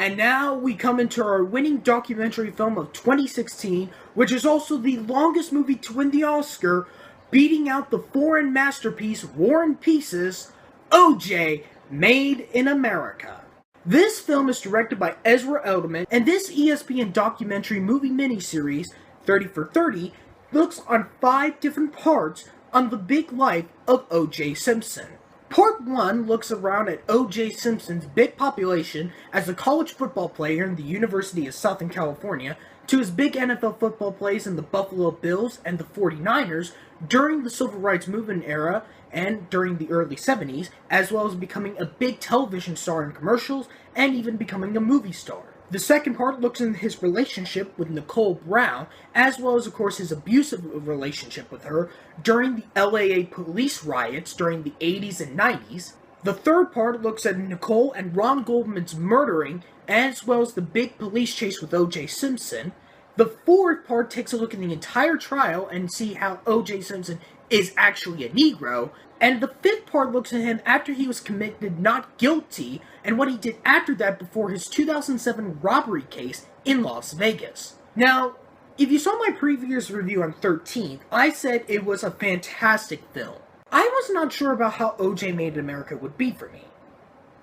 And now we come into our winning documentary film of 2016, which is also the longest movie to win the Oscar, beating out the foreign masterpiece War and Pieces, O.J. Made in America. This film is directed by Ezra Edelman, and this ESPN documentary movie miniseries, 30 for 30, looks on 5 different parts on the big life of O.J. Simpson. Part 1 looks around at O.J. Simpson's big population as a college football player in the University of Southern California, to his big NFL football plays in the Buffalo Bills and the 49ers during the Civil Rights Movement era and during the early 70s, as well as becoming a big television star in commercials and even becoming a movie star. The second part looks into his relationship with Nicole Brown, as well as, of course, his abusive relationship with her during the LAA police riots during the 80s and 90s. The third part looks at Nicole and Ron Goldman's murdering, as well as the big police chase with O.J. Simpson. The fourth part takes a look at the entire trial and see how O.J. Simpson is actually a Negro. And the fifth part looks at him after he was convicted not guilty and what he did after that before his 2007 robbery case in Las Vegas. Now, if you saw my previous review on 13th, I said it was a fantastic film. I was not sure about how O.J. Made in America would be for me.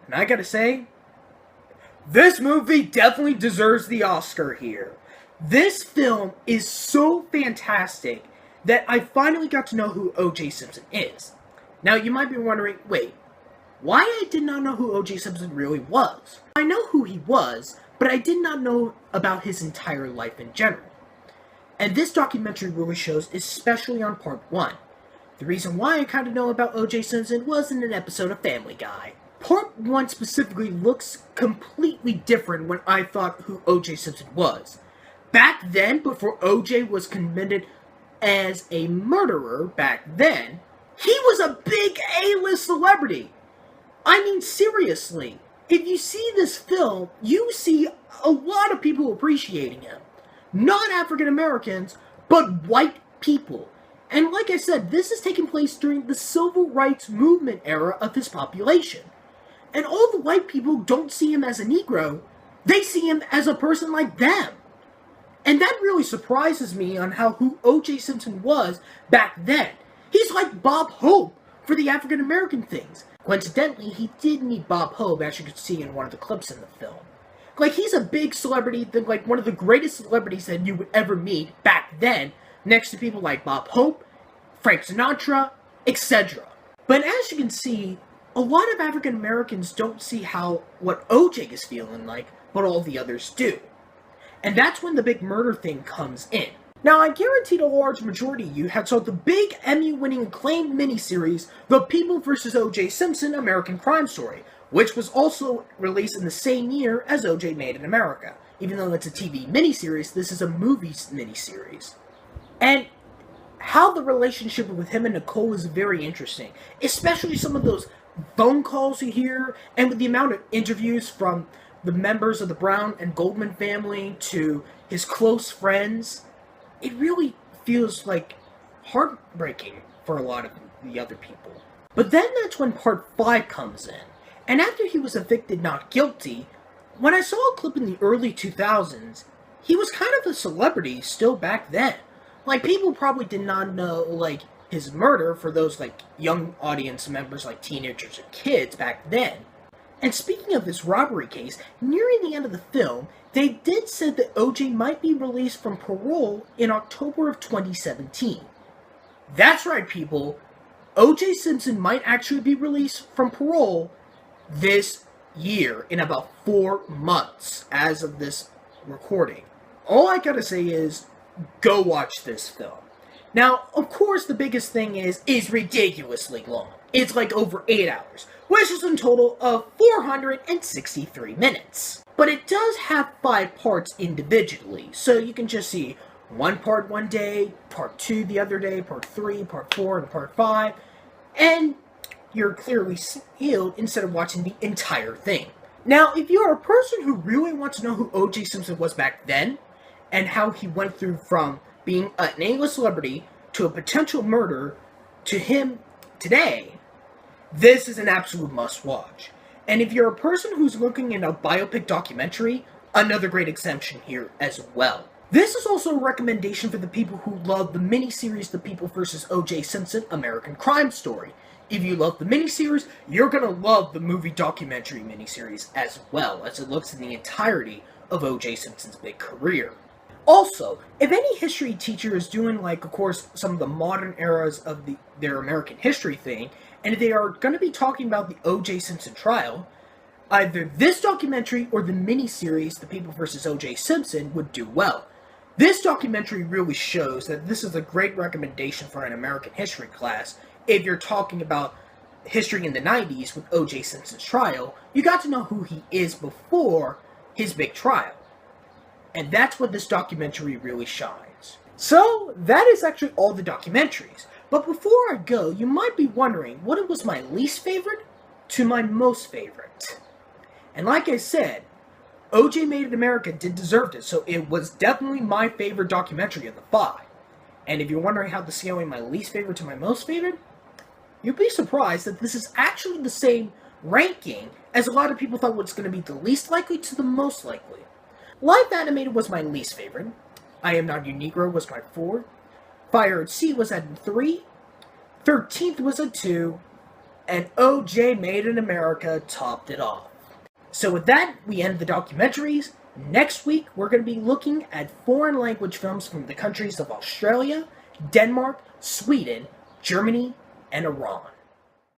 And I gotta say, this movie definitely deserves the Oscar here. This film is so fantastic that I finally got to know who O.J. Simpson is. Now, you might be wondering, wait, why I did not know who O.J. Simpson really was? I know who he was, but I did not know about his entire life in general. And this documentary really shows, especially on part 1. The reason why I kind of know about O.J. Simpson was in an episode of Family Guy. Part 1 specifically looks completely different when I thought who O.J. Simpson was. Back then, before O.J. was convicted as a murderer back then, he was a big A-list celebrity. I mean, seriously, if you see this film, you see a lot of people appreciating him. Not African Americans, but white people. And like I said, this is taking place during the Civil Rights Movement era of his population. And all the white people don't see him as a Negro, they see him as a person like them. And that really surprises me on how who O.J. Simpson was back then. He's like Bob Hope for the African American things. Coincidentally, he did meet Bob Hope, as you could see in one of the clips in the film. Like, he's a big celebrity, like one of the greatest celebrities that you would ever meet back then, next to people like Bob Hope, Frank Sinatra, etc. But as you can see, a lot of African Americans don't see what O.J. is feeling like, but all the others do. And that's when the big murder thing comes in. Now, I guaranteed a large majority of you had saw the big Emmy-winning acclaimed miniseries, The People vs. O.J. Simpson, American Crime Story, which was also released in the same year as O.J. Made in America. Even though it's a TV miniseries, this is a movie miniseries. And how the relationship with him and Nicole is very interesting, especially some of those phone calls you hear, and with the amount of interviews from the members of the Brown and Goldman family to his close friends. It really feels like heartbreaking for a lot of the other people. But then that's when part 5 comes in. And after he was evicted not guilty, when I saw a clip in the early 2000s, he was kind of a celebrity still back then. Like, people probably did not know, like, his murder for those, like, young audience members, like teenagers or kids back then. And speaking of this robbery case, nearing the end of the film, they did say that O.J. might be released from parole in October of 2017. That's right, people. O.J. Simpson might actually be released from parole this year, in about 4 months, as of this recording. All I gotta say is, go watch this film. Now, of course, the biggest thing is ridiculously long. It's like over 8 hours, which is a total of 463 minutes. But it does have 5 parts individually, so you can just see one part one day, part 2 the other day, part 3, part 4, and part 5, and you're clearly healed instead of watching the entire thing. Now, if you're a person who really wants to know who O.J. Simpson was back then, and how he went through from being an A-list celebrity to a potential murderer to him today, this is an absolute must-watch. And if you're a person who's looking at a biopic documentary, another great exemption here as well. This is also a recommendation for the people who love the miniseries The People vs. O.J. Simpson American Crime Story. If you love the miniseries, you're going to love the movie documentary miniseries as well, as it looks in the entirety of O.J. Simpson's big career. Also, if any history teacher is doing, like, of course, some of the modern eras of their American history thing, and if they are going to be talking about the O.J. Simpson trial, either this documentary or the miniseries The People vs. O.J. Simpson would do well. This documentary really shows that this is a great recommendation for an American history class. If you're talking about history in the 90s with O.J. Simpson's trial, you got to know who he is before his big trial. And that's what this documentary really shines. So, that is actually all the documentaries. But before I go, you might be wondering what it was my least favorite to my most favorite. And like I said, O.J. Made in America did deserve it, so it was definitely my favorite documentary of the 5. And if you're wondering how to scaling my least favorite to my most favorite, you'll be surprised that this is actually the same ranking as a lot of people thought was going to be the least likely to the most likely. Live Animated was my least favorite. I Am Not Your Negro was my 4. Fire at Sea was at 3. 13th was a 2. And O.J. Made in America topped it off. So with that, we end the documentaries. Next week, we're going to be looking at foreign language films from the countries of Australia, Denmark, Sweden, Germany, and Iran.